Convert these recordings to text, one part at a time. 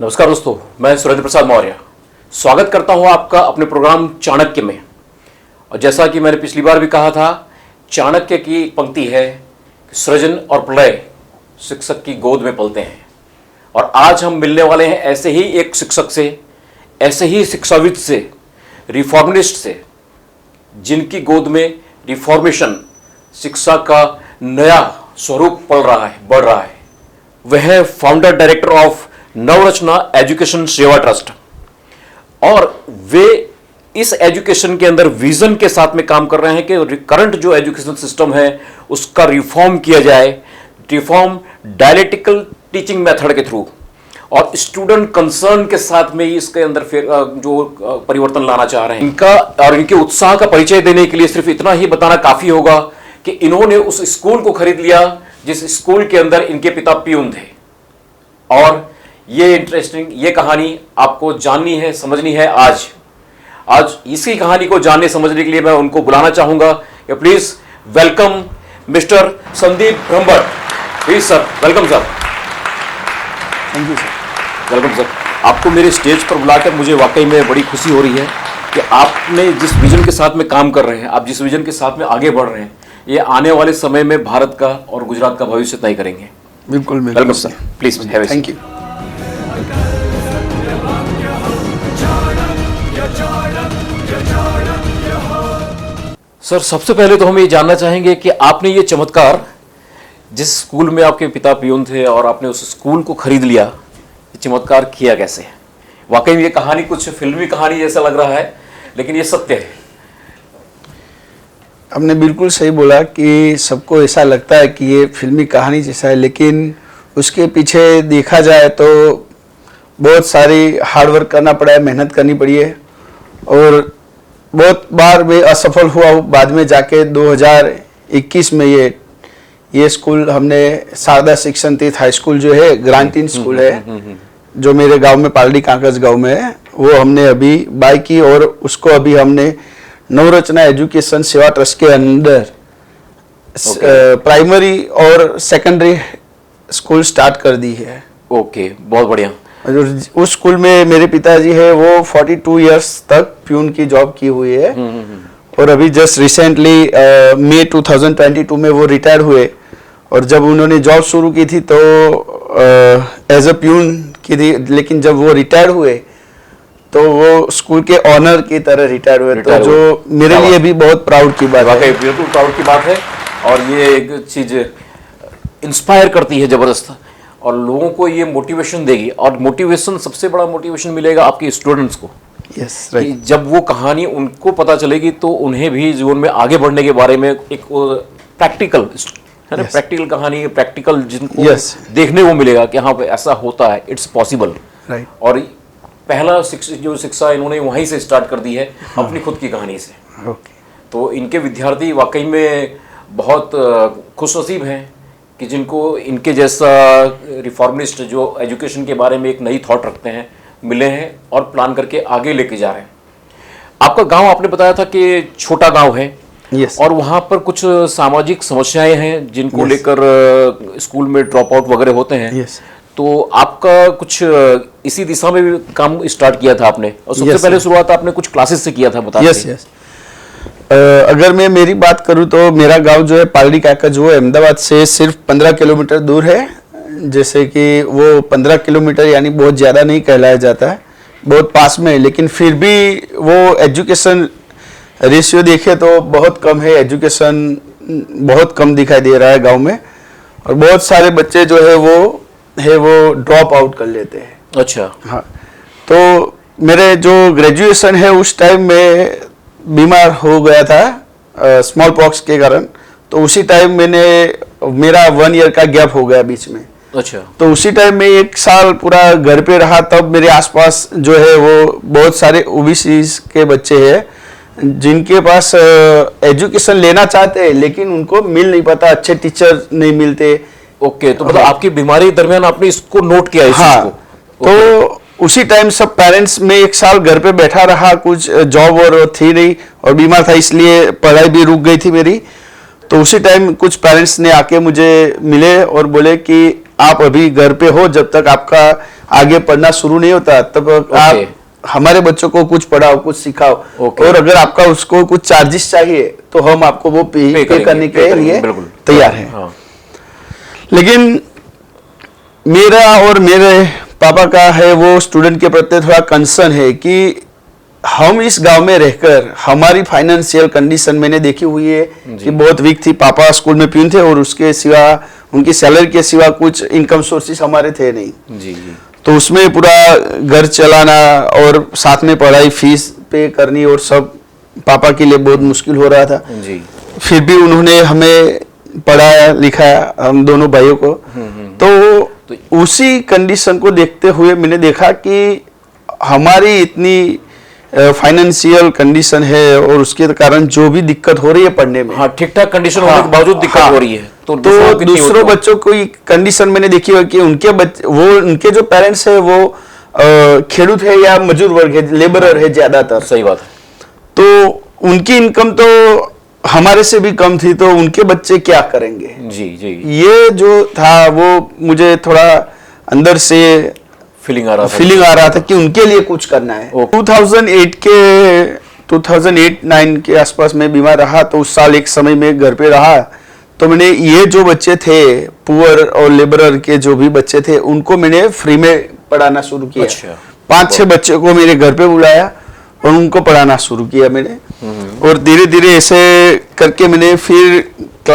नमस्कार दोस्तों, मैं सुरेंद्र प्रसाद मौर्य स्वागत करता हूं आपका अपने प्रोग्राम चाणक्य में। और जैसा कि मैंने पिछली बार भी कहा था, चाणक्य की एक पंक्ति है कि सृजन और प्रलय शिक्षक की गोद में पलते हैं। और आज हम मिलने वाले हैं ऐसे ही एक शिक्षक से, ऐसे ही शिक्षाविद से, रिफॉर्मिस्ट से, जिनकी गोद में रिफॉर्मेशन शिक्षा का नया स्वरूप पल रहा है, बढ़ रहा है। वह है founder director of Navrachna education सेवा ट्रस्ट। और वे इस एजुकेशन के अंदर विजन के साथ में काम कर रहे हैं कि करंट जो एजुकेशन सिस्टम है उसका रिफॉर्म किया जाए, रिफॉर्म डायलेक्टिकल टीचिंग मेथड के थ्रू, और स्टूडेंट कंसर्न के साथ में इसके अंदर फिर जो परिवर्तन लाना चाह रहे हैं। इनका और इनके उत्साह का परिचय देने के लिए सिर्फ इतना ही बताना काफी होगा कि इन्होंने उस स्कूल को खरीद लिया जिस स्कूल के अंदर इनके पिता पियून थे। और ये इंटरेस्टिंग, ये कहानी आपको जाननी है, समझनी है। आज इसी कहानी को जानने समझने के लिए मैं उनको बुलाना चाहूंगा कि please welcome mister Sandeep Brahmbhatt. Please sir, welcome sir. Thank you sir. Welcome sir. आपको मेरे स्टेज पर बुलाकर मुझे वाकई में बड़ी खुशी हो रही है कि आपने जिस विजन के साथ में काम कर रहे हैं, आप जिस विजन के साथ में आगे बढ़ रहे हैं, ये आने वाले समय में भारत का और गुजरात का भविष्य तय करेंगे। बिल्कुल welcome sir, please have a thank you. Sir, सबसे पहले तो हम ये जानना चाहेंगे कि आपने ये चमत्कार, जिस स्कूल में आपके पिता पियून थे और आपने उस स्कूल को खरीद लिया, ये चमत्कार किया कैसे? वाकई में ये कहानी कुछ फिल्मी कहानी जैसा लग रहा है, लेकिन ये सत्य है। आपने बिल्कुल सही बोला कि सबको ऐसा लगता है कि ये फिल्मी कहानी जैसा है, लेकिन उसके पीछे देखा जाए तो बहुत सारी हार्डवर्क करना पड़ा है, मेहनत करनी पड़ी है। और बहुत बार मैं असफल हुआ हूँ। बाद में जाके 2021 में ये स्कूल हमने शारदा शिक्षण तीर्थ हाई स्कूल जो है, ग्रांटीन स्कूल है जो मेरे गांव में, पालड़ी कांकज गांव में है, वो हमने अभी बाय की और उसको अभी हमने नवरचना एजुकेशन सेवा ट्रस्ट के अंदर प्राइमरी और सेकेंडरी स्कूल स्टार्ट कर दी है। ओके, बहुत बढ़िया। उस स्कूल में मेरे पिताजी है वो 42 इयर्स तक प्यून की जॉब की हुई है। और अभी जस्ट रिसेंटली मई 2022 में वो रिटायर हुए। और जब उन्होंने जॉब शुरू की थी तो एज अ प्यून की थी, लेकिन जब वो रिटायर हुए तो वो स्कूल के ऑनर की तरह रिटायर हुए। तो जो मेरे लिए भी बहुत प्राउड की बात है। बिल्कुल प्राउड की बात है। और ये एक चीज इंस्पायर करती है जबरदस्त, और लोगों को ये मोटिवेशन देगी। और मोटिवेशन, सबसे बड़ा मोटिवेशन मिलेगा आपके स्टूडेंट्स को। Yes, right. जब वो कहानी उनको पता चलेगी तो उन्हें भी जीवन में आगे बढ़ने के बारे में एक प्रैक्टिकल है ना, प्रैक्टिकल कहानी, प्रैक्टिकल जिनको देखने को मिलेगा कि हाँ ऐसा होता है, इट्स पॉसिबल। राइट। और पहला जो शिक्षा इन्होंने वहीं से स्टार्ट कर दी है, अपनी खुद की कहानी से। तो इनके विद्यार्थी वाकई में बहुत खुशनसीब हैं कि जिनको इनके जैसा रिफॉर्मिस्ट जो एजुकेशन के बारे में एक नई थॉट रखते हैं मिले हैं और प्लान करके आगे लेके जा रहे हैं। आपका गांव, आपने बताया था कि छोटा गांव है। yes. और वहाँ पर कुछ सामाजिक समस्याएं हैं जिनको yes. लेकर स्कूल में ड्रॉप आउट वगैरह होते हैं। yes. तो आपका कुछ इसी दिशा में भी काम स्टार्ट किया था आपने, और सबसे yes, पहले शुरुआत आपने कुछ क्लासेस से किया था, बता दीजिए। अगर मैं मेरी बात करूं तो मेरा गांव जो है पालड़ी काकज, वो अहमदाबाद से सिर्फ 15 किलोमीटर दूर है। जैसे कि वो 15 किलोमीटर यानी बहुत ज़्यादा नहीं कहलाया जाता है, बहुत पास में है, लेकिन फिर भी वो एजुकेशन रेशियो देखे तो बहुत कम है। एजुकेशन बहुत कम दिखाई दे रहा है गांव में। और बहुत सारे बच्चे जो है वो ड्रॉप आउट कर लेते हैं। अच्छा। हाँ, तो मेरे जो ग्रेजुएशन है उस टाइम में बीमार हो गया था स्मॉल पॉक्स के कारण। तो उसी टाइम मेरा 1 ईयर का गैप हो गया बीच में। अच्छा। तो उसी टाइम में 1 साल पूरा घर पे रहा। तब मेरे आसपास जो है वो बहुत सारे ओबीसीज के बच्चे हैं जिनके पास एजुकेशन लेना चाहते हैं, लेकिन उनको मिल नहीं पाता, अच्छे टीचर नहीं मिलते। ओके, तो मतलब आपकी बीमारी दरमियान आपने इसको नोट किया? हाँ, तो उसी टाइम सब पेरेंट्स में 1 साल घर पे बैठा रहा, कुछ जॉब और थी नहीं और बीमार था, इसलिए पढ़ाई भी रुक गई थी मेरी। तो उसी टाइम कुछ पेरेंट्स ने आके मुझे मिले और बोले कि आप अभी घर पे हो, जब तक आपका आगे पढ़ना शुरू नहीं होता, तब आप हमारे बच्चों को कुछ पढ़ाओ, कुछ सिखाओ, और अगर आपका उसको कुछ चार्जेस चाहिए तो हम आपको वो पे करने के लिए तैयार हैं। हाँ। लेकिन मेरा और मेरे पापा का है वो स्टूडेंट के प्रति थोड़ा कंसर्न है कि हम इस गांव में रहकर हमारी फाइनेंशियल कंडीशन मैंने देखी हुई है कि बहुत वीक थी। पापा स्कूल में प्यून थे और उसके सिवा उनकी सैलरी के सिवा कुछ इनकम सोर्सेस हमारे थे नहीं। जी जी। तो उसमें पूरा घर चलाना और साथ में पढ़ाई फीस पे करनी और सब पापा के लिए बहुत मुश्किल हो रहा था। जी। फिर भी उन्होंने हमें पढ़ाया लिखाया, हम दोनों भाइयों को। तो उसी कंडीशन को देखते हुए मैंने देखा कि हमारी इतनी फाइनेंशियल कंडीशन है और उसके कारण जो भी दिक्कत हो रही है पढ़ने में, हाँ, ठीक ठाक कंडीशन होने के बावजूद दिक्कत हो रही है, तो दूसरों बच्चों को कंडीशन मैंने देखी है कि उनके बच्चे, वो उनके जो पेरेंट्स है वो खेडूत है या मजदूर वर्ग है, लेबरर है ज्यादातर। सही बात है। तो उनकी इनकम तो हमारे से भी कम थी, तो उनके बच्चे क्या करेंगे। जी जी। ये जो था वो मुझे थोड़ा अंदर से फीलिंग आ रहा था कि उनके लिए कुछ करना है। 2008-9 के आसपास मैं बीमार रहा, तो उस साल एक समय में घर पे रहा, तो मैंने ये जो बच्चे थे पुअर और लेबरर के जो भी बच्चे थे उनको मैंने फ्री में पढ़ाना शुरू किया। अच्छा। 5-6 बच्चे को मेरे घर पे बुलाया और उनको पढ़ाना शुरू किया मैंने, और धीरे धीरे ऐसे करके मैंने फिर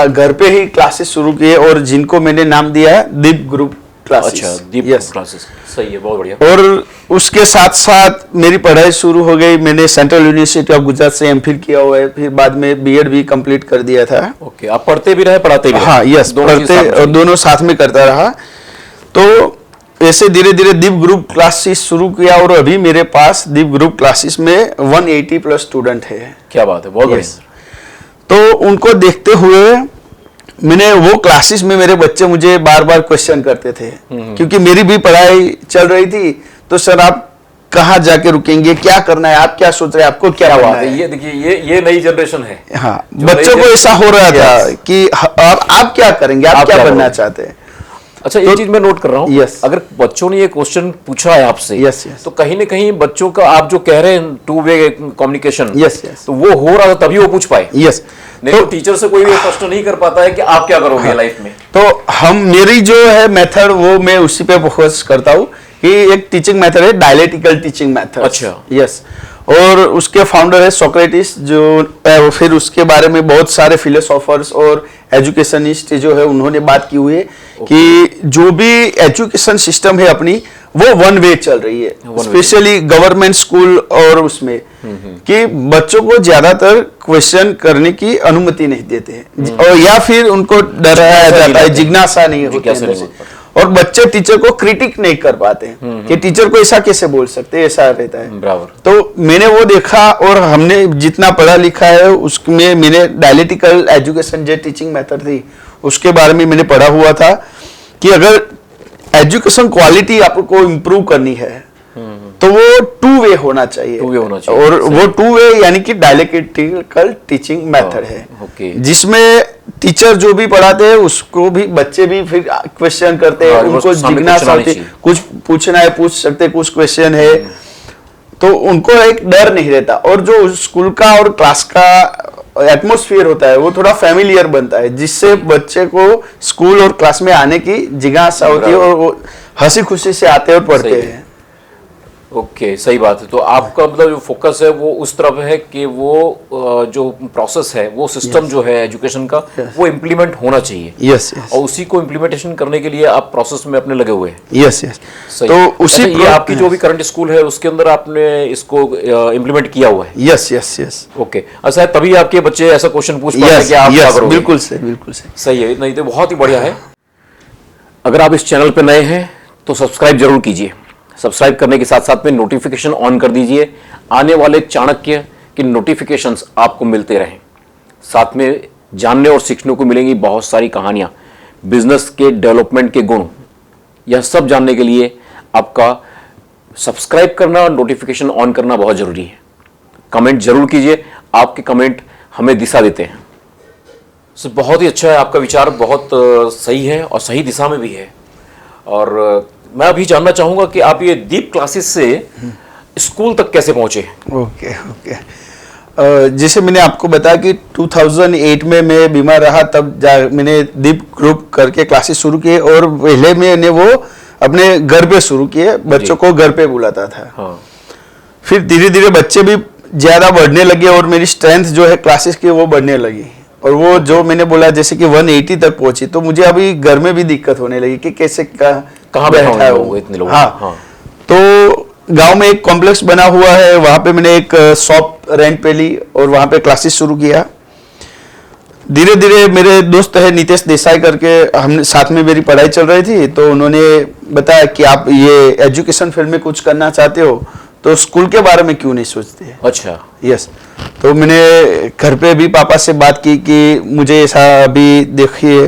घर पे ही क्लासेस शुरू किए और जिनको मैंने नाम दिया दीप ग्रुप क्लासेस। अच्छा, दीप क्लासेस। सही है, बहुत बढ़िया। और उसके साथ साथ मेरी पढ़ाई शुरू हो गई। मैंने सेंट्रल यूनिवर्सिटी ऑफ गुजरात से एमफिल किया हुआ है, फिर बाद में बीएड भी कंप्लीट कर दिया था। ओके, आप पढ़ते भी रहे पढ़ाते भी रहे? हाँ, यस, पढ़ते और दोनों साथ में करता रहा। तो ऐसे धीरे धीरे दीप ग्रुप क्लासेस शुरू किया और अभी मेरे पास दीप ग्रुप क्लासेस में 180+ स्टूडेंट है। क्या बात है, बहुत बढ़िया। तो उनको देखते हुए मैंने वो क्लासेस में मेरे बच्चे मुझे बार बार क्वेश्चन करते थे, क्योंकि मेरी भी पढ़ाई चल रही थी। तो सर आप कहाँ जाके रुकेंगे, क्या करना है, आप क्या सोच रहे हैं, आपको क्या करना है। ये देखिए, ये नई जनरेशन है। हाँ, बच्चों को ऐसा हो रहा था कि आप क्या करेंगे, आप क्या बनना चाहते हैं। अच्छा, ये चीज मैं नोट कर रहा हूँ। यस। अगर बच्चों ने ये क्वेश्चन पूछा है आपसे, यस, तो कहीं ना कहीं बच्चों का आप जो कह रहे हैं 2 वे कम्युनिकेशन, यस, तो वो हो रहा था तभी वो पूछ पाए। यस। नहीं तो टीचर से कोई भी प्रश्न नहीं कर पाता है कि आप क्या करोगे लाइफ में। तो मेरी जो है मेथड वो मैं उसी पे फोकस करता हूँ कि एक टीचिंग मेथड है डायलेक्टिकल टीचिंग मेथड। अच्छा। यस। और उसके फाउंडर है सोक्रेटिस, जो फिर उसके बारे में बहुत सारे फिलोसोफर्स और एजुकेशनिस्ट जो है उन्होंने बात की हुई है कि जो भी एजुकेशन सिस्टम है अपनी वो वन वे चल रही है, स्पेशली गवर्नमेंट स्कूल और उसमें कि बच्चों को ज्यादातर क्वेश्चन करने की अनुमति नहीं देते हैं और या फिर उनको डराया जाता है, जिज्ञासा नहीं होती है, और बच्चे टीचर को क्रिटिक नहीं कर पाते कि टीचर को ऐसा कैसे बोल सकते हैं, ऐसा रहता है। बराबर। तो मैंने वो देखा और हमने जितना पढ़ा लिखा है उसमें मैंने डायलेक्टिकल एजुकेशन जो टीचिंग मेथड थी उसके बारे में मैंने पढ़ा हुआ था कि अगर एजुकेशन क्वालिटी आपको इम्प्रूव करनी है तो वो 2 वे होना चाहिए। और वो 2 वे यानी कि डायलेक्टिकल टीचिंग मेथड है, जिसमें टीचर जो भी पढ़ाते हैं उसको भी बच्चे भी फिर क्वेश्चन करते हैं, उनको जिज्ञासा होती, कुछ पूछना है पूछ सकते, कुछ क्वेश्चन है, तो उनको एक डर नहीं रहता। और जो स्कूल का और क्लास का एटमोस्फियर होता है वो थोड़ा फैमिलियर बनता है, जिससे बच्चे को स्कूल और क्लास में आने की जिज्ञासा होती है और वो हंसी खुशी से आते और पढ़ते हैं। ओके, सही बात है। तो आपका मतलब जो फोकस है वो उस तरफ है कि वो जो प्रोसेस है वो सिस्टम जो है एजुकेशन का वो इम्प्लीमेंट होना चाहिए। यस। और उसी को इम्प्लीमेंटेशन करने के लिए आप प्रोसेस में अपने लगे हुए हैं। यस। तो उसी ये आपकी जो भी करंट स्कूल है उसके अंदर आपने इसको इम्प्लीमेंट किया हुआ है। यस। ओके, अच्छा, तभी आपके बच्चे ऐसा क्वेश्चन पूछ पाते हैं कि आप क्या करोगे। बिल्कुल सही है। नहीं तो बहुत ही बढ़िया है। अगर आप इस चैनल पे नए हैं तो सब्सक्राइब जरूर कीजिए। सब्सक्राइब करने के साथ साथ में नोटिफिकेशन ऑन कर दीजिए, आने वाले चाणक्य की नोटिफिकेशंस आपको मिलते रहें। साथ में जानने और सीखने को मिलेंगी बहुत सारी कहानियां, बिजनेस के डेवलपमेंट के गुण। यह सब जानने के लिए आपका सब्सक्राइब करना और नोटिफिकेशन ऑन करना बहुत जरूरी है। कमेंट जरूर कीजिए, आपके कमेंट हमें दिशा देते हैं। बहुत ही अच्छा है, आपका विचार बहुत सही है और सही दिशा में भी है। और मैं अभी जानना चाहूंगा कि आप ये दीप क्लासेस से स्कूल तक कैसे पहुंचे। Okay okay. जैसे मैंने आपको बताया कि 2008 में मैं बीमार रहा, तब मैंने दीप ग्रुप करके क्लासेस शुरू किए, और पहले मैंने वो अपने घर पे शुरू किए, बच्चों को घर पे बुलाता था। हाँ। फिर धीरे धीरे बच्चे भी ज़्यादा बढ़ने लगे और मेरी स्ट्रेंथ जो है क्लासेस की वो बढ़ने लगी, और वो जो मैंने बोला जैसे कि 180 तक पहुंची, तो मुझे अभी घर में भी दिक्कत होने लगी कि कैसे कहाँ बैठा है वो इतने लोग। हाँ। तो गांव में एक कॉम्प्लेक्स बना हुआ है, वहां पे मैंने एक शॉप रेंट पे ली और वहां पे क्लासेस शुरू किया। धीरे धीरे मेरे दोस्त है नितेश देसाई करके, हम साथ में मेरी पढ़ाई चल रही थी, तो उन्होंने बताया कि आप ये एजुकेशन फील्ड में कुछ करना चाहते हो तो स्कूल के बारे में क्यों नहीं सोचते। अच्छा। यस। तो मैंने घर पे भी पापा से बात की कि मुझे ऐसा अभी देखिए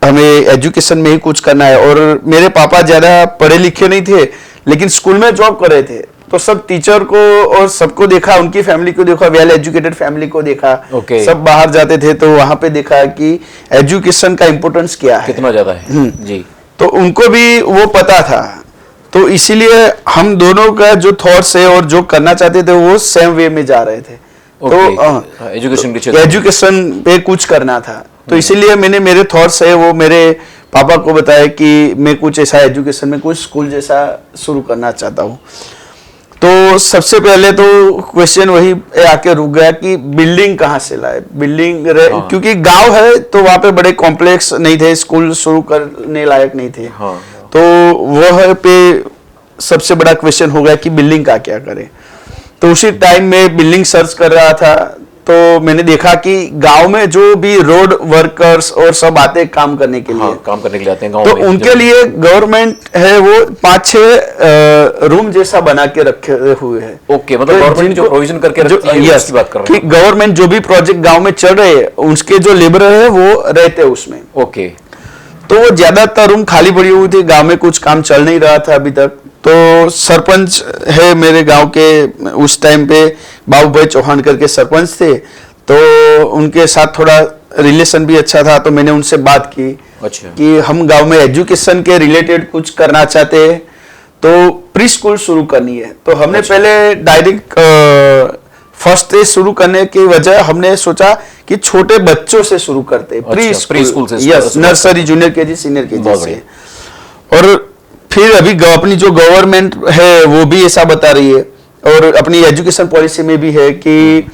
हमें एजुकेशन में ही कुछ करना है, और मेरे पापा ज़्यादा पढ़े लिखे नहीं थे लेकिन स्कूल में जॉब कर रहे थे, तो सब टीचर को और सबको देखा, उनकी फैमिली को देखा, वेल एजुकेटेड फैमिली को देखा। सब बाहर जाते थे तो वहां पे देखा कि एजुकेशन का इम्पोर्टेंस क्या है, कितना ज्यादा है। जी। तो उनको भी वो पता था, तो इसीलिए हम दोनों का जो थॉट्स है और जो करना चाहते थे वो सेम वे में जा रहे थे। तो एजुकेशन पे कुछ करना था, तो इसीलिए मैंने मेरे थॉट्स है वो मेरे पापा को बताया कि मैं कुछ ऐसा एजुकेशन में कुछ स्कूल जैसा शुरू करना चाहता हूँ। तो सबसे पहले तो क्वेश्चन वही आके रुक गया कि बिल्डिंग कहाँ से लाए, बिल्डिंग क्योंकि गांव है तो वहाँ पे बड़े कॉम्प्लेक्स नहीं थे, स्कूल शुरू करने लायक नहीं थे। तो वह पे सबसे बड़ा क्वेश्चन हो गया कि बिल्डिंग का क्या करें। तो उसी टाइम में बिल्डिंग सर्च कर रहा था, तो मैंने देखा कि गांव में जो भी रोड वर्कर्स और सब आते हैं काम करने के लिए, काम करने के लिए आते हैं गांव तो में, उनके लिए गवर्नमेंट है वो 5-6 रूम जैसा बना के रखे हुए हैं। ओके, मतलब गवर्नमेंट जो प्रोविजन करके रखी है उसकी बात कर रहे हैं कि गवर्नमेंट जो भी प्रोजेक्ट गांव में चल रहे हैं उसके जो लेबर है वो रहते हैं उसमें। ओके। तो वो ज्यादातर रूम खाली पड़ी हुई थी, गांव में कुछ काम चल नहीं रहा था अभी तक। तो सरपंच है मेरे गांव के, उस टाइम पे बाबू भाई चौहान करके सरपंच थे, तो उनके साथ थोड़ा रिलेशन भी अच्छा था, तो मैंने उनसे बात की। अच्छा। कि हम गांव में एजुकेशन के रिलेटेड कुछ करना चाहते हैं, तो प्री स्कूल शुरू करनी है। तो हमने पहले डायरेक्ट फर्स्ट से शुरू करने की वजह हमने सोचा कि छोटे बच्चों से शुरू करते हैं, प्री स्कूल से, yes, nursery, junior KG, senior KG से। और फिर अभी अपनी जो गवर्नमेंट है वो भी ऐसा बता रही है, और अपनी एजुकेशन पॉलिसी में भी है कि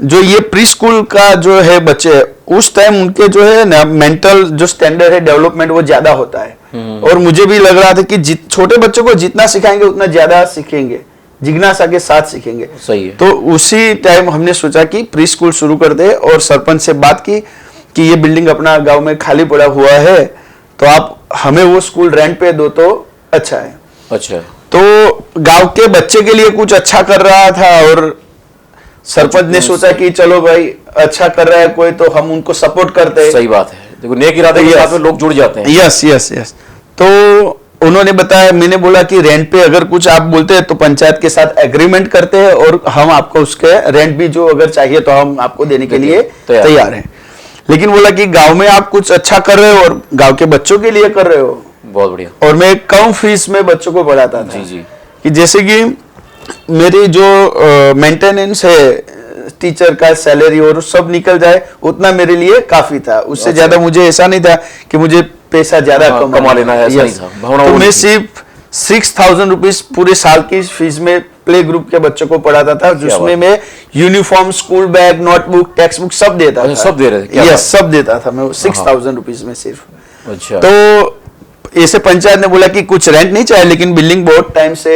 जो ये प्री स्कूल का जो है बच्चे, उस टाइम उनके जो है ना मेंटल जो स्टैंडर्ड है डेवलपमेंट वो ज्यादा होता है। और मुझे भी लग रहा था कि छोटे बच्चों को जितना सिखाएंगे उतना ज्यादा सीखेंगे, जिज्ञासा के साथ सीखेंगे। सही है। तो उसी टाइम हमने सोचा कि प्री स्कूल शुरू कर दे, और सरपंच से बात की कि ये बिल्डिंग अपना गांव में खाली पड़ा हुआ है, तो आप हमें वो स्कूल रेंट पे दो तो अच्छा है। अच्छा। तो गांव के बच्चे के लिए कुछ अच्छा कर रहा था, और सरपंच ने सोचा कि चलो भाई अच्छा कर रहा है कोई, तो हम उनको सपोर्ट करते हैं। सही बात है, देखो नेक इरादे के साथ में लोग जुड़ जाते हैं। Yes yes yes. तो उन्होंने बताया, मैंने बोला कि रेंट पे अगर कुछ आप बोलते हैं तो पंचायत के साथ एग्रीमेंट करते हैं, और हम आपको उसके रेंट भी जो अगर चाहिए तो हम आपको देने के लिए तैयार हैं। लेकिन बोला कि गांव में आप कुछ अच्छा कर रहे हो और गांव के बच्चों के लिए कर रहे हो। बहुत बढ़िया। और मैं कम फीस में बच्चों को पढ़ाता था। जी जी। कि जैसे कि मेरी जो मेंटेनेंस है, टीचर का सैलरी और सब निकल जाए उतना मेरे लिए काफी था, उससे ज्यादा मुझे ऐसा नहीं था कि मुझे पैसा ज्यादा कमा लेना है, ऐसा नहीं था। तो मैं सिर्फ 6,000 रुपीज पूरे साल की फीस में प्ले ग्रुप के बच्चों को पढ़ाता था, जिसमें मैं uniform, school bag, notebook, text book सब देता था। सब दे रहे थे? यस, सब देता था मैं 6,000 रुपीज में सिर्फ। अच्छा। तो ऐसे पंचायत ने बोला कि कुछ रेंट नहीं चाहिए, लेकिन बिल्डिंग बहुत टाइम से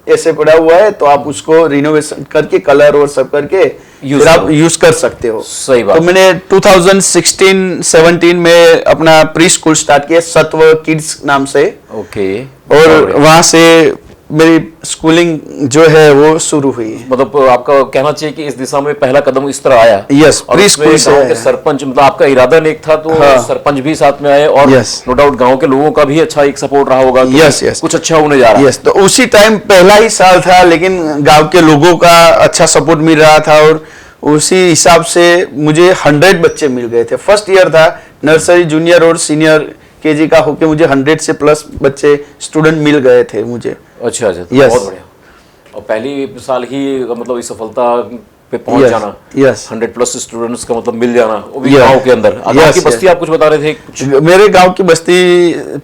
ऐसे पड़ा हुआ है, तो आप उसको रिनोवेशन करके कलर और सब करके फिर आप यूज कर सकते हो। सही बात। तो मैंने 2016-17 में अपना प्री स्कूल स्टार्ट किया, सत्व किड्स नाम से। ओके। और वहां से मेरी स्कूलिंग जो है वो शुरू हुई। मतलब आपका कहना चाहिए कि इस दिशा में पहला कदम इस तरह आया। यस, प्री स्कूल से सरपंच, मतलब आपका इरादा नेक था, तो सरपंच भी साथ में आए, और नो डाउट गांव के लोगों का भी अच्छा एक सपोर्ट रहा होगा। यस यस, कुछ अच्छा होने जा रहा है। यस। तो उसी टाइम पहला ही साल था, लेकिन गांव के लोगों का अच्छा सपोर्ट मिल रहा था, और उसी हिसाब से मुझे 100 बच्चे मिल गए थे। फर्स्ट ईयर था, नर्सरी, जूनियर और सीनियर केजी का होके मुझे 100 से प्लस बच्चे स्टूडेंट मिल गए थे मुझे। अच्छा अच्छा, Yes. बहुत बढ़िया। और पहली साल ही मतलब इस सफलता पे पहुंच Yes. जाना, Yes. 100+ स्टूडेंट्स का मतलब मिल जाना, वो भी Yeah. गांव के अंदर। Yes, आपकी बस्ती आप कुछ बता रहे थे कुछ? मेरे गांव की बस्ती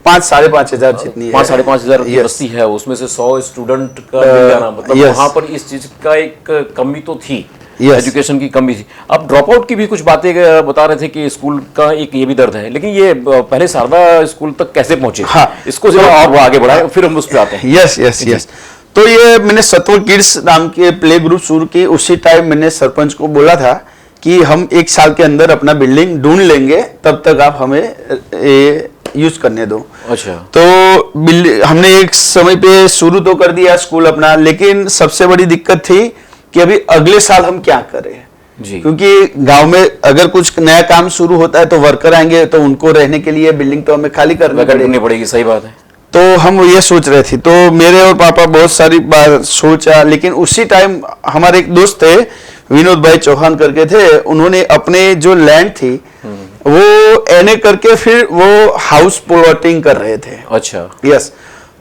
5-5.5 हजार जितनी है। 5-5.5 की Yes. बस्ती है, उसमें से 100 स्टूडेंट का मिल जाना, मतलब yes. वहां पर इस चीज का एक कमी तो थी, Yes. एजुकेशन की कमी थी। अब ड्रॉप आउट की भी कुछ बातें बता रहे थे कि स्कूल का एक ये भी दर्द है, लेकिन ये पहले शारदा स्कूल तक कैसे पहुंचे? हाँ। इसको जरा और आगे बढ़ाए, फिर हम उस पर आते हैं। Yes yes yes. तो ये मैंने सत्व किड्स नाम के प्ले ग्रुप शुरू की, उसी टाइम मैंने सरपंच को बोला था कि हम 1 साल के अंदर अपना बिल्डिंग ढूंढ लेंगे, तब तक आप हमें ये यूज करने दो। अच्छा। तो हमने एक समय पे शुरू तो कर दिया स्कूल अपना, लेकिन सबसे बड़ी दिक्कत थी कि अभी अगले साल हम क्या करें जी। क्योंकि गांव में अगर कुछ नया काम शुरू होता है तो वर्कर आएंगे, तो उनको रहने के लिए बिल्डिंग तो हमें खाली करनी पड़ेगी। सही बात है। तो हम ये सोच रहे थे, तो मेरे और पापा बहुत सारी बार सोचा, लेकिन उसी टाइम हमारे एक दोस्त थे विनोद भाई चौहान करके थे, उन्होंने अपने जो लैंड थी वो एनए करके फिर वो हाउस प्लॉटिंग कर रहे थे। अच्छा। यस।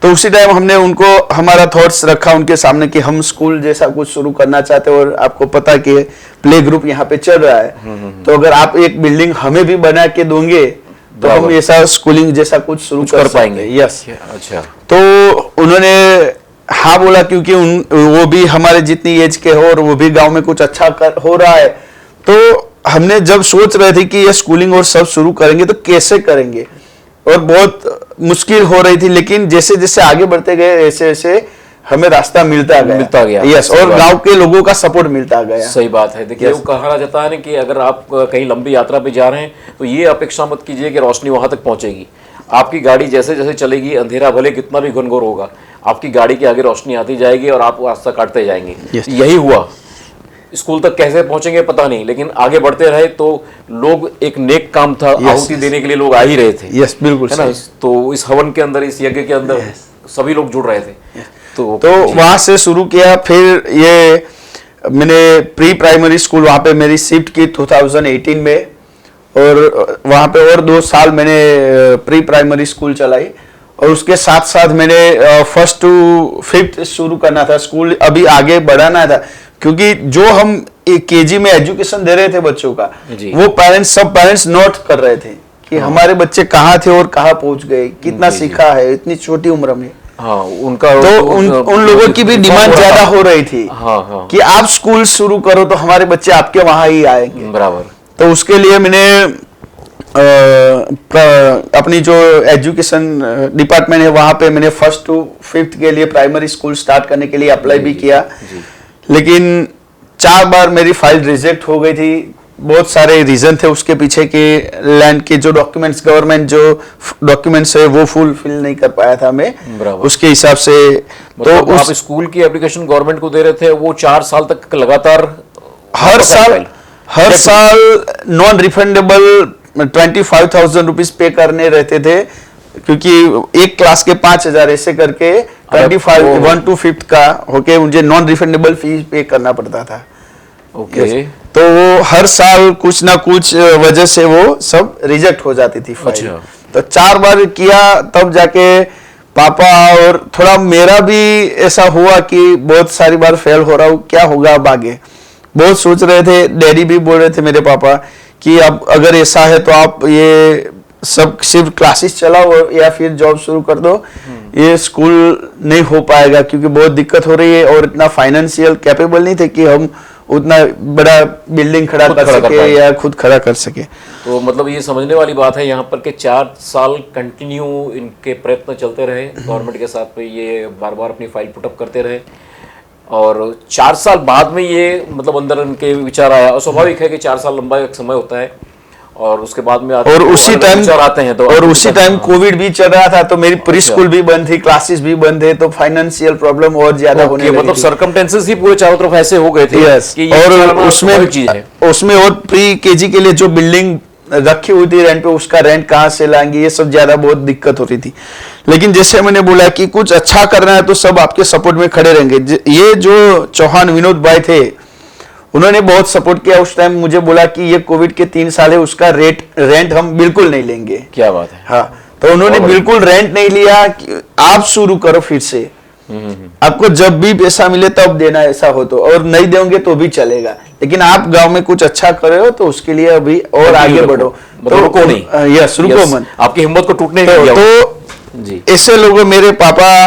तो उसी टाइम हमने उनको हमारा थॉट्स रखा उनके सामने कि हम स्कूल जैसा कुछ शुरू करना चाहते हैं, और आपको पता कि प्ले ग्रुप यहाँ पे चल रहा है, तो अगर आप एक बिल्डिंग हमें भी बना के दोगे तो हम ऐसा स्कूलिंग जैसा कुछ शुरू कर पाएंगे। यस। अच्छा। तो उन्होंने हाँ बोला, क्योंकि वो भी हमारे जितनी एज के हो और वो भी गांव में कुछ अच्छा हो रहा है। तो हमने जब सोच रहे थे कि ये स्कूलिंग और सब शुरू करेंगे तो कैसे करेंगे, और बहुत मुश्किल हो रही थी, लेकिन जैसे जैसे आगे बढ़ते गए ऐसे ऐसे हमें रास्ता मिलता गया। यस। और गांव के लोगों का सपोर्ट मिलता गया। सही बात है। देखिए, वो कहा जाता है ना कि अगर आप कहीं लंबी यात्रा पे जा रहे हैं तो ये अपेक्षा मत कीजिए कि रोशनी वहां तक पहुंचेगी। आपकी गाड़ी जैसे जैसे चलेगी, अंधेरा भले कितना भी घनघोर होगा, आपकी गाड़ी के आगे रोशनी आती जाएगी और आप रास्ता काटते जाएंगे। यही हुआ। स्कूल तक कैसे पहुंचेंगे पता नहीं, लेकिन आगे बढ़ते रहे तो लोग, एक नेक काम था, आहुति देने के लिए लोग आ ही रहे थे। यस, बिल्कुल है ना। तो इस हवन के अंदर, इस यज्ञ के अंदर सभी लोग जुड़ रहे थे। तो वहां से शुरू किया। फिर ये मैंने प्री प्राइमरी स्कूल वहां पे मेरी शिफ्ट की 2018 में, और वहां पे और 2 साल मैंने प्री प्राइमरी स्कूल चलाई, और उसके साथ साथ मैंने 1st to 5th शुरू करना था स्कूल, अभी आगे बढ़ाना था, क्योंकि जो हम केजी में एजुकेशन दे रहे थे बच्चों का, वो सब पेरेंट्स नोट कर रहे थे कि हमारे बच्चे कहाँ थे और कहाँ पहुंच गए, कितना सीखा है इतनी छोटी उम्र में। हाँ, उनका तो उन लोगों की भी डिमांड ज्यादा हो रही थी। हाँ। कि आप स्कूल शुरू करो तो हमारे बच्चे आपके वहां ही आएंगे। बराबर। तो उसके लिए मैंने अपनी जो एजुकेशन डिपार्टमेंट है वहां पे मैंने 1st to 5th के लिए प्राइमरी स्कूल स्टार्ट करने के लिए अप्लाई भी किया, लेकिन 4 बार मेरी फाइल रिजेक्ट हो गई थी। बहुत सारे रीजन थे उसके पीछे के, लैंड के जो डॉक्यूमेंट्स, गवर्नमेंट जो डॉक्यूमेंट्स है वो फुलफिल नहीं कर पाया था मैं उसके हिसाब से। मतलब तो आप स्कूल की एप्लीकेशन गवर्नमेंट को दे रहे थे, वो 4 साल तक लगातार हर साल नॉन रिफंडेबल 25,000 रुपीज पे करने रहते थे, क्योंकि एक क्लास के 5,000 ऐसे करके 1 to 5th का होके मुझे नॉन रिफंडेबल फीस पे करना पड़ता था। ओके। तो वो हर साल कुछ ना कुछ वजह से वो सब रिजेक्ट हो जाती थी फाइल। अच्छा। तो 4 बार किया, तब जाके पापा और थोड़ा मेरा भी ऐसा हुआ कि बहुत सारी बार फेल हो रहा हूँ, क्या होगा अब आगे, बहुत सोच रहे थे। डैडी भी बोल रहे थे मेरे पापा कि अब अगर ऐसा है तो आप ये सब सिर्फ क्लासेस चलाओ या फिर जॉब शुरू कर दो, ये स्कूल नहीं हो पाएगा, क्योंकि बहुत दिक्कत हो रही है, और इतना फाइनेंशियल कैपेबल नहीं थे कि हम उतना बड़ा बिल्डिंग खड़ा कर सके या खुद खड़ा कर सके। तो मतलब ये समझने वाली बात है यहाँ पर कि 4 साल कंटिन्यू इनके प्रयत्न चलते रहे गवर्नमेंट के साथ में, ये बार बार अपनी फाइल पुटअप करते रहे, और 4 साल बाद में ये मतलब अंदर इनके विचार आया। और स्वाभाविक है कि 4 साल लंबा एक समय होता है, और उसके बाद में और उसी टाइम आते हैं तो, और उसी टाइम कोविड भी चल रहा था, तो मेरी प्री स्कूल भी बंद थी, क्लासेस भी बंद थे, तो फाइनेंशियल प्रॉब्लम और ज्यादा होने लगी। मतलब सर्कमटेंसेस ही पूरे चारों तरफ ऐसे हो गए थे कि और उसमें और प्री केजी के लिए जो बिल्डिंग रखी हुई थी रेंट पे, उसका रेंट कहाँ से लाएंगे, ये सब ज्यादा बहुत दिक्कत हो रही थी। लेकिन जैसे मैंने बोला कि कुछ अच्छा करना है तो सब आपके सपोर्ट में खड़े रहेंगे। ये जो चौहान विनोद भाई थे, उन्होंने बहुत सपोर्ट किया। उस टाइम मुझे बोला कि ये कोविड के 3 साल है, उसका रेंट हम बिल्कुल नहीं लेंगे। क्या बात है। हाँ, तो उन्होंने और बिल्कुल रेंट नहीं लिया कि आप शुरू करो फिर से, आपको जब भी पैसा मिले तब देना, ऐसा हो तो, और नहीं दोगे तो भी चलेगा, लेकिन आप गांव में कुछ अच्छा कर रहे हो तो उसके लिए अभी और आगे बढ़ो। मतलब रुको नहीं। यस, रुको मत, आपकी हिम्मत को टूटने नहीं दिया। तो जी, ऐसे लोगों, मेरे पापा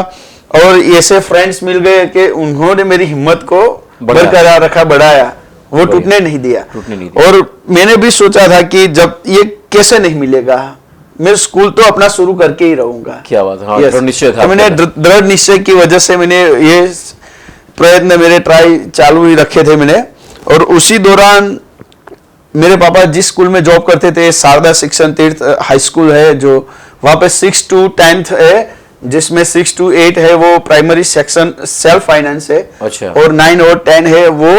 और ऐसे फ्रेंड्स मिल गए कि उन्होंने मेरी हिम्मत को बरकरार रखा, बढ़ाया, वो टूटने नहीं दिया। और मैंने भी सोचा था कि जब ये कैसे नहीं मिलेगा, मैं स्कूल तो अपना शुरू करके ही रहूंगा। क्या बात है, हाँ, Yes. दृढ़ निश्चय था तो मैंने दृढ़ निश्चय की वजह से मैंने ये प्रयत्न, मेरे ट्राई चालू ही रखे थे मैंने। और उसी दौरान मेरे पापा जिस स्कूल में जॉब करते थे, शारदा शिक्षण तीर्थ हाई स्कूल है, जो वहां पे 6 to 10 है, जिसमें 6 to 8 है वो प्राइमरी सेक्शन सेल्फ फाइनेंस है। अच्छा। और 9 और 10 है वो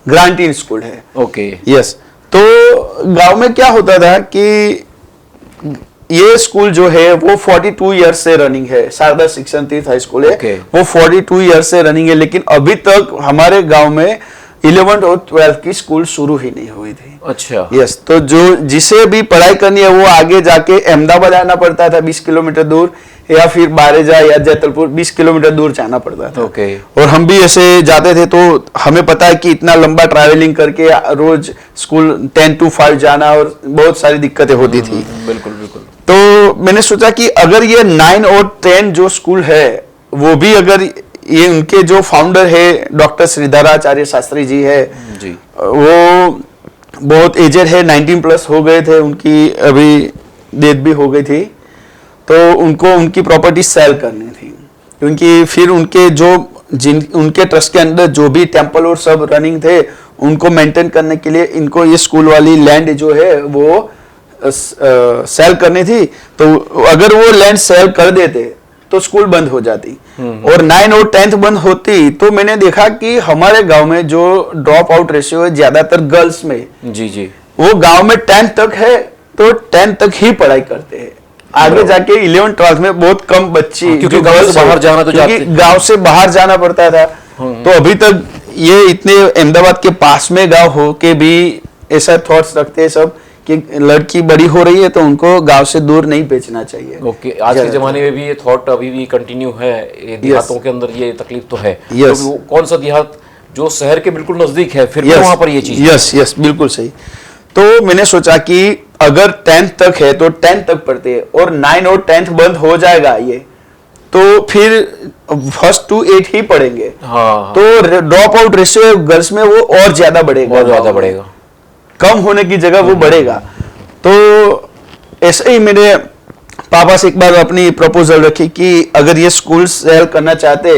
ग्रांटिंग स्कूल है। ओके। यस, तो गांव में क्या होता था कि ये स्कूल जो है वो 42 ईयर्स से रनिंग है, शारदा शिक्षण तीर्थ हाई स्कूल है। Okay. वो 42 ईयर्स से रनिंग है, लेकिन अभी तक हमारे गांव में 11th और 12th की स्कूल शुरू ही नहीं हुई थी। अच्छा। यस, तो जो जिसे भी पढ़ाई करनी है वो आगे जाके अहमदाबाद आना पड़ता था 20 किलोमीटर दूर, या फिर बारेजा या जैतलपुर 20 किलोमीटर दूर जाना पड़ता था। ओके। और हम भी ऐसे जाते थे, तो हमें पता है कि इतना लंबा ट्रैवलिंग करके रोज स्कूल 10 to 5 जाना, और बहुत सारी दिक्कतें होती थी। बिल्कुल बिल्कुल। तो मैंने सोचा कि अगर ये 9 और 10 जो स्कूल है, वो भी अगर ये उनके जो फाउंडर है डॉक्टर श्रीधराचार्य शास्त्री जी है जी, वो बहुत एजेड है, 19 प्लस हो गए थे, उनकी अभी डेथ भी हो गई थी। तो उनको उनकी प्रॉपर्टी सेल करनी थी, क्योंकि फिर उनके जो उनके ट्रस्ट के अंदर जो भी टेम्पल और सब रनिंग थे, उनको मेंटेन करने के लिए इनको ये स्कूल वाली लैंड जो है वो सेल करनी थी। तो अगर वो लैंड सेल कर देते तो स्कूल बंद हो जाती, और 9 और 10th बंद होती। तो मैंने देखा कि हमारे गांव में जो ड्रॉप आउट रेशियो है ज्यादातर गर्ल्स में, जी जी, वो गांव में 10th तक है, तो 10th तक ही पढ़ाई करते हैं। आगे जाके 11th 12th में बहुत कम बच्ची, क्योंकि गांव से बाहर जाना, तो गांव से बाहर जाना पड़ता था। तो अभी तक ये इतने अहमदाबाद के पास में गांव हो के भी ऐसा थॉट्स रखते हैं सब कि लड़की बड़ी हो रही है तो उनको गांव से दूर नहीं भेजना चाहिए। ओके। आज के जमाने में भी ये थॉट अभी भी कंटिन्यू है, ये देहातों के अंदर ये तकलीफ तो है। Yes. तो कौन सा देहात जो शहर के बिल्कुल नजदीक है, फिर भी वहां पर ये चीज। यस, बिल्कुल सही। तो मैंने सोचा कि अगर 10th तक है तो 10th तक पढ़ते हैं, और 9 और 10th बंद हो जाएगा ये, तो फिर 1st to 8 ही पढ़ेंगे। हाँ, तो ड्रॉप आउट रेशियो गर्ल्स में वो और ज्यादा बढ़ेगा, बहुत ज्यादा बढ़ेगा, कम होने की जगह वो बढ़ेगा। तो ऐसे ही मेरे पापा से एक बार अपनी प्रपोजल रखी कि अगर ये स्कूल सेल करना चाहते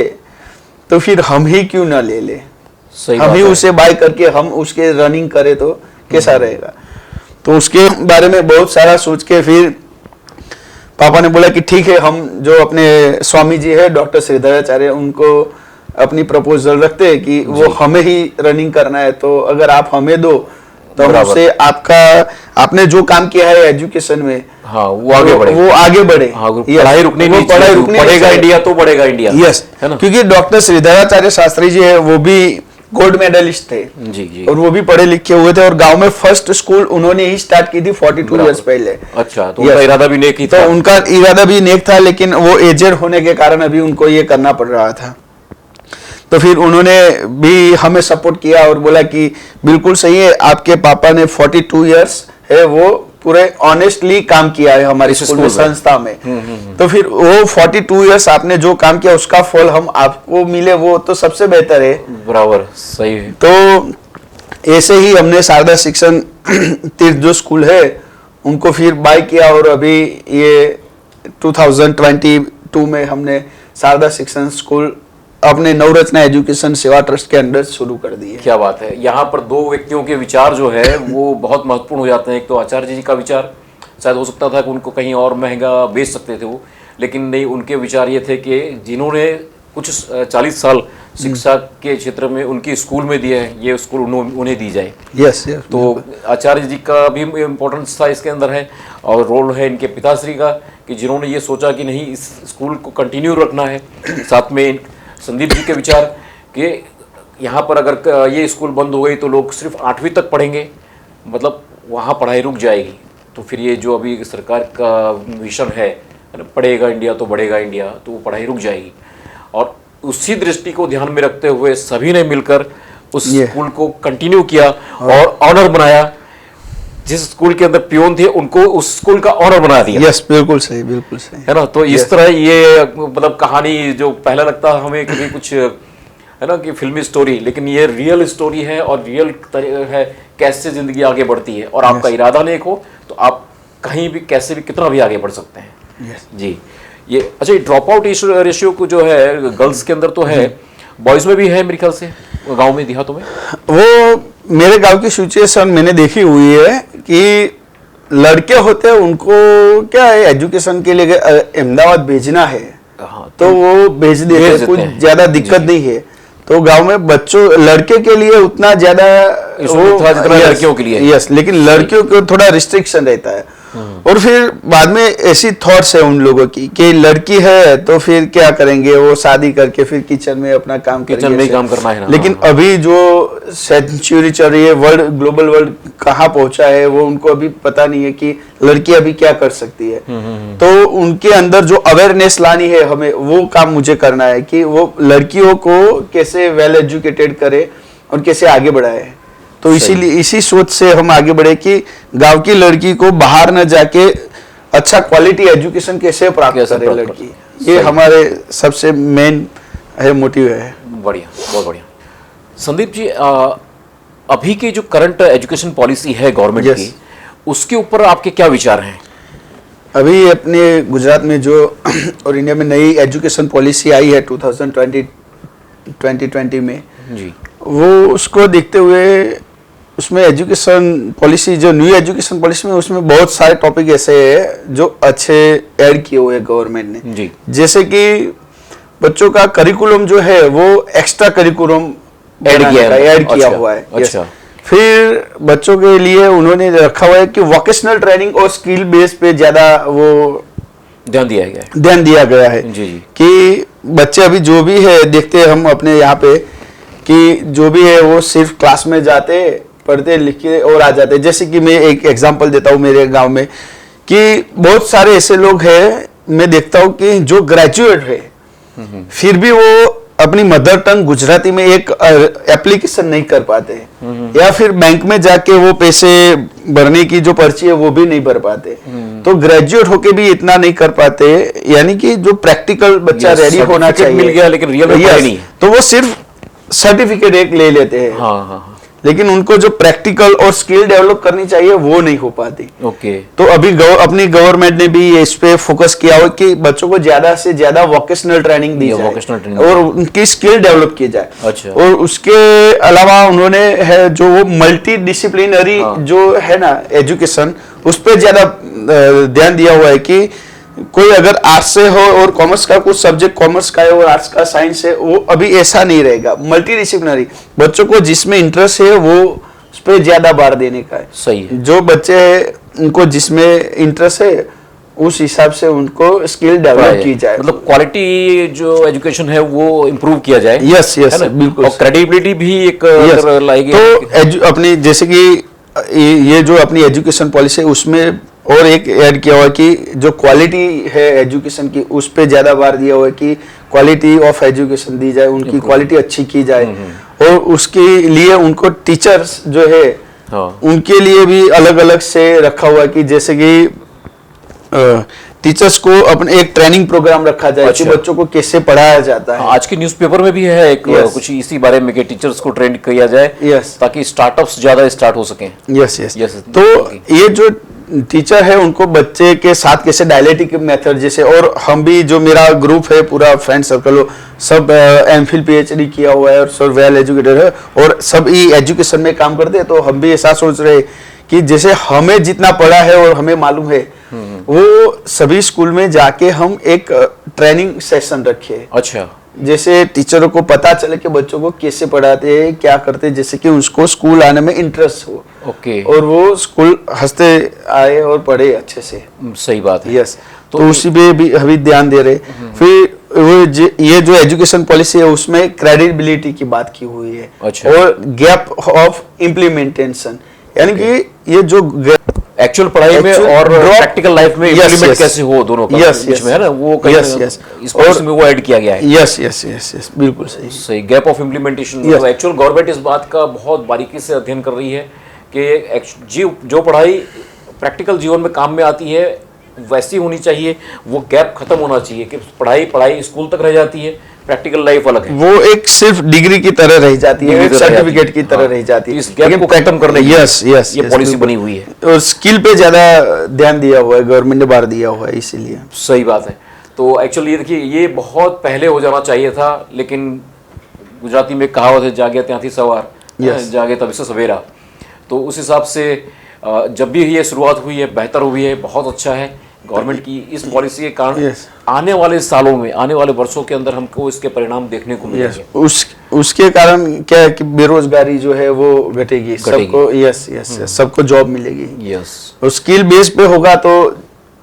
तो फिर हम ही क्यों ना ले ले, सही हम बात ही है। उसे बाय करके हम उसके रनिंग करें तो कैसा रहेगा। तो उसके बारे में बहुत सारा सोच के फिर पापा ने बोला कि ठीक है, हम जो अपने स्वामी जी है डॉक्टर श्रीधराचार्य, उनको अपनी प्रपोजल रखते हैं कि वो हमें ही रनिंग करना है, तो अगर आप हमें दो तो हम उससे आपने जो काम किया है एजुकेशन में, हाँ, वो आगे बढ़े, वो आगे बढ़े। हाँ, पढ़ाई रुकनी नहीं चाहिए, पढ़ेगा इंडिया तो बढ़ेगा इंडिया। यस, है ना। क्योंकि डॉक्टर श्रीधराचार्य शास्त्री जी है वो भी गोल्ड मेडलिस्ट थे, जी जी, और वो भी पढ़े लिखे हुए थे, और गांव में फर्स्ट स्कूल उन्होंने ही स्टार्ट की थी 42 इयर्स पहले। अच्छा, तो उनका इरादा भी नेक ही था। तो उनका इरादा भी नेक था, लेकिन वो एजेड होने के कारण अभी उनको ये करना पड़ रहा था। तो फिर उन्होंने भी हमें सपोर्ट किया और बोला कि बिल्कुल सही है, आपके पापा ने 42 इयर्स है वो पूरे ऑनेस्टली काम किया है हमारी स्कूल में, संस्था में। तो फिर वो 42 इयर्स आपने जो काम किया उसका फल हम आपको मिले, वो तो सबसे बेहतर है। बराबर, सही है। तो ऐसे ही हमने शारदा शिक्षण तीर्थ जो स्कूल है उनको फिर बाय किया, और अभी ये 2022 में हमने शारदा शिक्षण स्कूल अपने नवरत्ना एजुकेशन सेवा ट्रस्ट के अंडर शुरू कर दी है। क्या बात है। यहाँ पर दो व्यक्तियों के विचार जो है वो बहुत महत्वपूर्ण हो जाते हैं। एक तो आचार्य जी का विचार, शायद हो सकता था कि उनको कहीं और महंगा बेच सकते थे वो, लेकिन नहीं, उनके विचार ये थे कि जिन्होंने कुछ 40 साल शिक्षा के क्षेत्र में उनके स्कूल में दिए हैं, ये स्कूल उन्हें दी जाए। यस, तो आचार्य जी का भी इम्पोर्टेंस था इसके अंदर है, और रोल है इनके पिताश्री का कि जिन्होंने ये सोचा कि नहीं, इस स्कूल को कंटिन्यू रखना है। साथ में संदीप जी के विचार कि यहाँ पर अगर ये स्कूल बंद हो गई तो लोग सिर्फ 8वीं तक पढ़ेंगे, मतलब वहाँ पढ़ाई रुक जाएगी। तो फिर ये जो अभी सरकार का मिशन है है ना, पढ़ेगा इंडिया तो बढ़ेगा इंडिया, तो वो पढ़ाई रुक जाएगी। और उसी दृष्टि को ध्यान में रखते हुए सभी ने मिलकर उस स्कूल को कंटिन्यू किया और ऑनर बनाया। जिस स्कूल के अंदर पियोन थे उनको उस स्कूल का ऑनर बना दिया। यस, बिल्कुल सही, बिल्कुल सही, है ना। तो इस तरह ये मतलब कहानी जो पहला लगता है हमें कभी कुछ है ना कि फिल्मी स्टोरी, लेकिन ये रियल स्टोरी है और रियल है कैसे जिंदगी आगे बढ़ती है। और आपका इरादा नेक हो तो आप कहीं भी कैसे भी कितना भी आगे बढ़ सकते हैं। जी ये अच्छा, ड्रॉप आउट रेशियो को जो है गर्ल्स के अंदर तो है, बॉयज में भी है मेरे ख्याल से, गांव में देहातों में। वो मेरे गांव की सिचुएशन मैंने देखी हुई है कि लड़के होते हैं उनको क्या है एजुकेशन के लिए अहमदाबाद भेजना है, हाँ, तो वो भेज देते हैं, कुछ ज्यादा दिक्कत नहीं है। तो गांव में बच्चों लड़के के लिए उतना ज्यादा लड़कियों के लिए, यस, लेकिन लड़कियों को थोड़ा रिस्ट्रिक्शन रहता है। और फिर बाद में ऐसी थॉट्स है उन लोगों की कि लड़की है तो फिर क्या करेंगे, वो शादी करके फिर किचन में अपना काम करेंगे, किचन में ही काम करना है ना। लेकिन अभी जो सेंचुरी चल रही है, वर्ल्ड ग्लोबल वर्ल्ड कहाँ पहुंचा है, वो उनको अभी पता नहीं है कि लड़की अभी क्या कर सकती है। तो उनके अंदर जो अवेयरनेस लानी है हमें, वो काम मुझे करना है कि वो लड़कियों को कैसे वेल एजुकेटेड करे और कैसे आगे बढ़ाए। तो इसीलिए इसी सोच से हम आगे बढ़े कि गांव की लड़की को बाहर न जाके अच्छा क्वालिटी एजुकेशन कैसे प्राप्त करे लड़की, ये हमारे सबसे मेन है मोटिव है। बढ़िया, बहुत बढ़िया। संदीप जी, अभी की जो करंट एजुकेशन पॉलिसी है गवर्नमेंट की, उसके ऊपर आपके क्या विचार हैं? अभी अपने गुजरात में जो और इंडिया में नई एजुकेशन पॉलिसी आई है 2020 में जी, वो उसको देखते हुए उसमें एजुकेशन पॉलिसी, जो न्यू एजुकेशन पॉलिसी में, उसमें बहुत सारे टॉपिक ऐसे हैं जो अच्छे ऐड किए हुए गवर्नमेंट ने जी। जैसे कि बच्चों का करिकुलम जो है वो एक्स्ट्रा करिकुलम ऐड किया हुआ है। अच्छा। फिर बच्चों के लिए उन्होंने रखा हुआ है कि वोकेशनल ट्रेनिंग और स्किल बेस पे ज्यादा वो ध्यान दिया गया है। जी जी, कि बच्चे अभी जो भी है देखते हैं हम अपने यहाँ पे कि जो भी है वो सिर्फ क्लास में जाते, पढ़ते, लिखते और आ जाते। जैसे कि मैं एक एग्जांपल देता हूँ मेरे गांव में कि बहुत सारे ऐसे लोग हैं, मैं देखता हूँ कि जो ग्रेजुएट है फिर भी वो अपनी मदर टंग गुजराती में एक एप्लीकेशन नहीं कर पाते, या फिर बैंक में जाके वो पैसे भरने की जो पर्ची है वो भी नहीं भर पाते। तो ग्रेजुएट होके भी इतना नहीं कर पाते, यानी कि जो प्रैक्टिकल बच्चा रेडी होना चाहिए मिल गया लेकिन रियल में नहीं, तो वो सिर्फ सर्टिफिकेट एक ले लेते हैं। हाँ। लेकिन उनको जो प्रैक्टिकल और स्किल डेवलप करनी चाहिए वो नहीं हो पाती। ओके। तो अभी अपनी गवर्नमेंट ने भी इस पे फोकस किया हो कि बच्चों को ज्यादा से ज्यादा वोकेशनल ट्रेनिंग दी जाए और उनकी स्किल डेवलप की जाए। अच्छा। और उसके अलावा उन्होंने है जो वो मल्टी डिसिप्लिनरी जो है ना एजुकेशन, उस पर ज्यादा ध्यान दिया हुआ है कि कोई अगर आर्ट्स से हो और कॉमर्स का कुछ सब्जेक्ट कॉमर्स का है और आर्ट्स का साइंस है, वो अभी ऐसा नहीं रहेगा। मल्टी डिसिप्लिनरी, बच्चों को जिसमें इंटरेस्ट है वो उस पर ज्यादा भार देने का है। सही है। जो बच्चे उनको जिसमें इंटरेस्ट है उस हिसाब से उनको स्किल डेवलप की जाए, मतलब क्वालिटी जो एजुकेशन है वो इम्प्रूव किया जाए। यस बिल्कुल। और क्रेडिबिलिटी भी एक लाएगी। तो अपनी जैसे कि ये जो अपनी एजुकेशन पॉलिसी है उसमें और एक ऐड किया हुआ है कि जो क्वालिटी है एजुकेशन की उस पे ज्यादा भार दिया हुआ है कि क्वालिटी ऑफ एजुकेशन दी जाए, उनकी क्वालिटी अच्छी की जाए। और उसके लिए उनको टीचर्स जो है उनके लिए भी अलग अलग से रखा हुआ है कि जैसे कि टीचर्स को अपने एक ट्रेनिंग प्रोग्राम रखा जाए कि बच्चों को कैसे पढ़ाया जाता है। आज के न्यूज़पेपर में भी है एक कुछ इसी बारे में कि टीचर्स को ट्रेन किया जाए ताकि स्टार्टअप्स ज्यादा स्टार्ट हो सकें। यस। तो ये जो टीचर है उनको बच्चे के साथ कैसे डायलेक्टिक मेथड जैसे, और हम भी जो मेरा ग्रुप है पूरा फ्रेंड सर्कल सब एमफिल पीएचडी किया हुआ है और सब वेल एजुकेटेड है और सब ही एजुकेशन में काम करते हैं। तो हम भी ऐसा सोच रहे कि जैसे हमें जितना पढ़ा है और हमें मालूम है वो सभी स्कूल में जाके हम एक ट्रेनिंग सेशन रखे। अच्छा। जैसे टीचरों को पता चले कि बच्चों को कैसे पढ़ाते हैं, क्या करते हैं, जैसे कि उसको स्कूल आने में इंटरेस्ट हो। ओके। और वो स्कूल हंसते आए और पढ़े अच्छे से। सही बात है। यस। तो उसी पे भी अभी ध्यान दे रहे। फिर वो ये जो एजुकेशन पॉलिसी है उसमें क्रेडिबिलिटी की बात की हुई है। अच्छा। और गैप ऑफ इम्प्लीमेंटेशन, यानी कि ये जो एक्चुअल पढ़ाई में Actual और drop- प्रैक्टिकल लाइफ में Yes, इम्प्लीमेंट yes. कैसे हो दोनों का Yes, बीच yes. में है ना, वो कहीं Yes, yes. इस पॉलिसी में वो ऐड किया गया है। यस यस यस यस बिल्कुल सही। सही, गैप ऑफ इम्प्लीमेंटेशन। Yes. तो एक्चुअल गवर्नमेंट इस बात का बहुत बारीकी से अध्ययन कर रही है कि जो पढ़ाई प्रैक्टिकल जीवन में काम में आती है वैसी होनी चाहिए, वो गैप खत्म होना चाहिए कि पढ़ाई स्कूल तक रह जाती है, प्रैक्टिकल लाइफ अलग है। वो एक सिर्फ डिग्री की तरह रह जाती है, डिग्री एक तरह रह सर्टिफिकेट जाती की है। तरह हाँ। रह जाती है। इस गैप को खत्म करने के लिए यस यस ये पॉलिसी बनी हुई है और स्किल पे ज्यादा ध्यान दिया हुआ है, गवर्नमेंट ने बार दिया हुआ है इसीलिए। सही बात है। तो एक्चुअली ये देखिए, ये बहुत पहले हो जाना चाहिए था, लेकिन गुजराती में कहावत है, जागे त्याथी सवार, Yes. जागे तभी से सवेरा। तो उस हिसाब से जब भी ये शुरुआत हुई है बेहतर हुई है, बहुत अच्छा है। गवर्नमेंट की इस पॉलिसी के कारण Yes. आने वाले सालों में, आने वाले वर्षों के अंदर हमको इसके परिणाम देखने को यस मिलेंगे। उसके कारण क्या है कि बेरोजगारी जो है वो घटेगी, सबको यस यस सबको जॉब मिलेगी। यस। और स्किल बेस पे होगा तो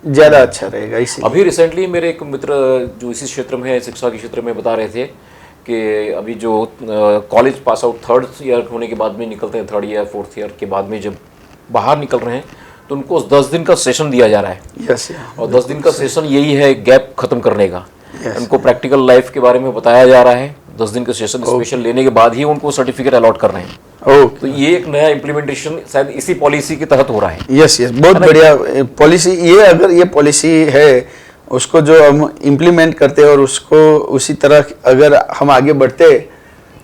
ज्यादा अच्छा रहेगा इसीलिए। अभी रिसेंटली मेरे एक मित्र जो इसी क्षेत्र में है, शिक्षा के क्षेत्र में, बता रहे थे कि अभी जो college pass out third year होने के बाद में निकलते हैं, थर्ड ईयर फोर्थ ईयर के बाद में जब बाहर निकल रहे हैं, तो उनको 10 दिन का सेशन दिया जा रहा है। यस और 10 दिन का सेशन यही है गैप खत्म करने का। Yes. उनको प्रैक्टिकल लाइफ के बारे में बताया जा रहा है। 10 दिन का सेशन स्पेशल लेने के बाद ही उनको सर्टिफिकेट अलॉट कर रहे हैं। ओके तो ये एक नया इम्प्लीमेंटेशन शायद इसी पॉलिसी के तहत हो रहा है। यस यस बहुत बढ़िया पॉलिसी ये। अगर ये पॉलिसी है उसको जो हम इम्प्लीमेंट करते हैं और उसको उसी तरह अगर हम आगे बढ़ते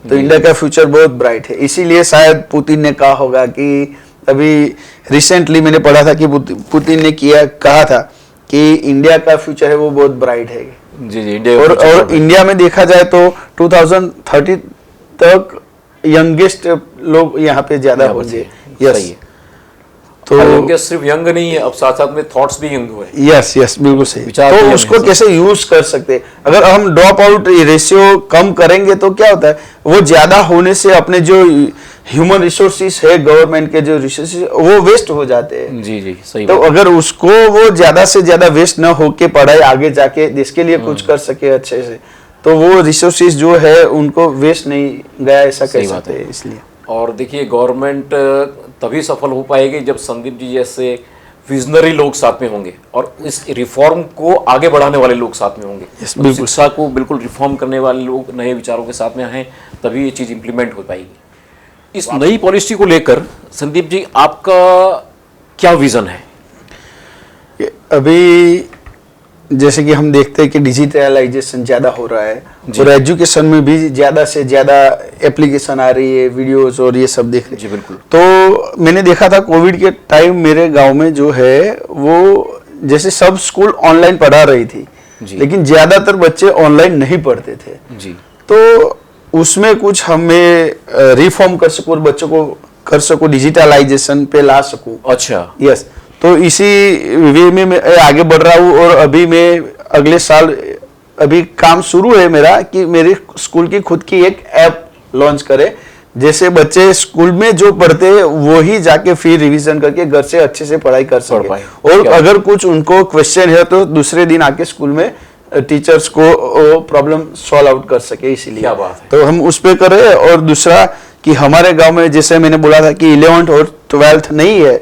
तो इंडिया का फ्यूचर बहुत ब्राइट है। इसीलिए शायद पुतिन ने कहा होगा कि अभी रिसेंटली मैंने पढ़ा था कि पुतिन ने कहा था कि इंडिया का फ्यूचर है वो बहुत ब्राइट है। जी जी, इंडिया और इंडिया में देखा जाए तो 2030 तक यंगेस्ट लोग यहाँ पे ज्यादा होंगे। यस सही है। तो तो सिर्फ यंग नहीं है, अब साथ साथ में थॉट्स भी यंग हुए। यस यस बिल्कुल सही। विचार भी तो हम उसको हैं। कैसे यूज कर सकते हैं? अगर हम ड्रॉप आउट रेशियो कम करेंगे तो क्या होता है, वो ज्यादा होने से अपने जो ह्यूमन रिसोर्सेस है, गवर्नमेंट के जो रिसोर्सेस वो वेस्ट हो जाते हैं। जी जी, सही तो बात। अगर उसको वो ज्यादा से ज्यादा वेस्ट न होके पढ़ाई आगे जाके देश के लिए कुछ कर सके अच्छे से, तो वो रिसोर्सेस जो है उनको वेस्ट नहीं गया ऐसा सही कह बात सकते है। हैं। इसलिए और देखिए, गवर्नमेंट तभी सफल हो पाएगी जब संदीप जी जैसे विजनरी लोग साथ में होंगे और इस रिफॉर्म को आगे बढ़ाने वाले लोग साथ में होंगे। Yes, तो बिल्कुल। शिक्षा को बिल्कुल रिफॉर्म करने वाले लोग नए विचारों के साथ में आए, तभी ये चीज़ इंप्लीमेंट हो पाएगी। इस नई पॉलिसी को लेकर संदीप जी आपका क्या विजन है? अभी जैसे कि हम देखते हैं कि डिजिटलाइजेशन ज्यादा हो रहा है और एजुकेशन में भी ज्यादा से ज्यादा एप्लीकेशन आ रही है, वीडियोस और ये सब देख रहे जी हैं। बिल्कुल। तो मैंने देखा था कोविड के टाइम मेरे गांव में जो है वो जैसे सब स्कूल ऑनलाइन पढ़ा रही थी, जी। लेकिन ज्यादातर बच्चे ऑनलाइन नहीं पढ़ते थे। जी तो उसमें कुछ हमें रिफॉर्म कर सकूं और बच्चों को कर सकूं, डिजिटलाइजेशन पे ला सकूं। अच्छा। यस तो इसी वे में मैं आगे बढ़ रहा हूँ और अभी मैं अगले साल अभी काम शुरू है मेरा कि मेरे स्कूल की खुद की एक ऐप लॉन्च करे, जैसे बच्चे स्कूल में जो पढ़ते हैं वो ही जाके फिर रिवीजन करके घर से अच्छे से पढ़ाई कर पढ़ पाए। सके। और क्या अगर कुछ उनको क्वेश्चन है तो दूसरे दिन आके स्कूल में टीचर्स को प्रॉब्लम सॉल्व आउट कर सके। इसीलिए क्या बात है। तो हम उस पे करें। और दूसरा कि हमारे गांव में जैसे मैंने बोला था कि 11th और 12th नहीं है,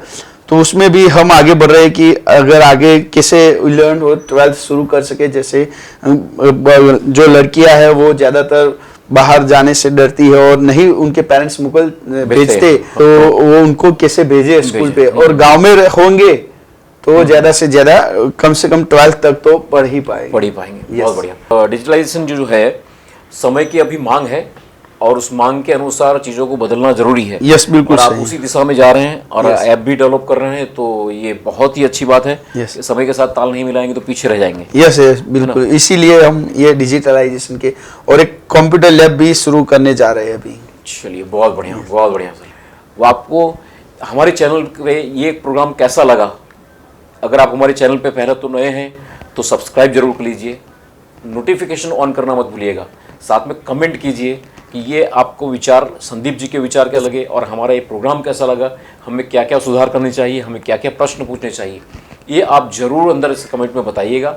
तो उसमें भी हम आगे बढ़ रहे हैं कि अगर आगे कैसे 11th और 12th शुरू कर सके। जैसे जो लड़कियां हैं वो ज्यादातर बाहर जाने से डरती है और नहीं उनके पेरेंट्स मुकल भेजते, तो वो उनको कैसे भेजे स्कूल पे, और गांव में होंगे तो ज्यादा से ज्यादा कम से कम 12th तक तो पढ़ ही पाएंगे। बहुत बढ़िया। डिजिटलाइजेशन जो है समय की अभी मांग है और उस मांग के अनुसार चीज़ों को बदलना जरूरी है। यस बिल्कुल और आप सही। उसी दिशा में जा रहे हैं और ऐप भी डेवलप कर रहे हैं, तो ये बहुत ही अच्छी बात है। Yes. समय के साथ ताल नहीं मिलाएंगे तो पीछे रह जाएंगे। यस यस बिल्कुल। इसीलिए हम ये डिजिटलाइजेशन के और एक कंप्यूटर लैब भी शुरू करने जा रहे हैं अभी। चलिए, बहुत बढ़िया, बहुत बढ़िया सर। वो आपको हमारे चैनल पे ये प्रोग्राम कैसा लगा? अगर आप हमारे चैनल पे पहले तो नए हैं तो सब्सक्राइब जरूर कर लीजिए, नोटिफिकेशन ऑन करना मत भूलिएगा, साथ में कमेंट कीजिए कि ये आपको विचार, संदीप जी के विचार क्या लगे और हमारा ये प्रोग्राम कैसा लगा, हमें क्या क्या सुधार करनी चाहिए, हमें क्या क्या प्रश्न पूछने चाहिए, ये आप ज़रूर अंदर इस कमेंट में बताइएगा,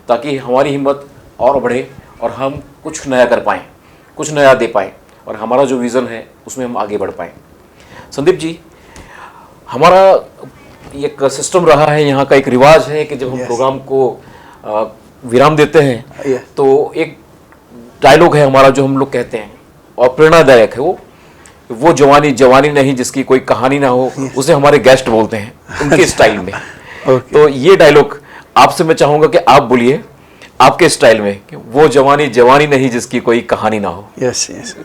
ताकि हमारी हिम्मत और बढ़े और हम कुछ नया कर पाएँ, कुछ नया दे पाएँ और हमारा जो विज़न है उसमें हम आगे बढ़ पाएँ। संदीप जी, हमारा एक सिस्टम रहा है, यहाँ का एक रिवाज है कि जब हम Yes. प्रोग्राम को विराम देते हैं Yes. तो एक डायलॉग है हमारा जो हम लोग कहते हैं और प्रेरणादायक है, वो जवानी जवानी नहीं जिसकी कोई कहानी ना हो, उसे हमारे गेस्ट बोलते हैं उनके स्टाइल में। Okay. तो ये डायलॉग आपसे मैं चाहूंगा कि आप बोलिए आपके स्टाइल में कि वो जवानी जवानी नहीं जिसकी कोई कहानी ना हो। यस यस,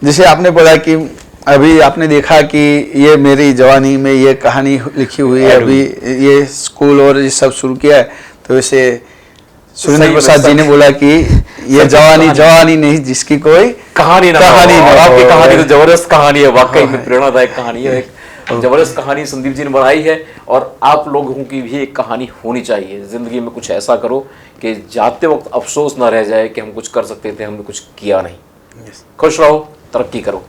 जैसे आपने बोला कि अभी आपने देखा कि ये मेरी जवानी में ये कहानी लिखी हुई है, अभी ये स्कूल और ये सब शुरू किया है, तो वैसे सुरेंद्र प्रसाद जी ने बोला कि ये जवानी जवानी नहीं जिसकी कोई कहानी ना कहानी हो। ना और आपकी हो। कहानी तो जबरदस्त कहानी है, वाकई में प्रेरणादायक कहानी है, एक जबरदस्त कहानी संदीप जी ने बनाई है। और आप लोगों की भी एक कहानी होनी चाहिए, जिंदगी में कुछ ऐसा करो कि जाते वक्त अफसोस ना रह जाए कि हम कुछ कर सकते थे, हमने कुछ किया नहीं। खुश रहो, तरक्की करो।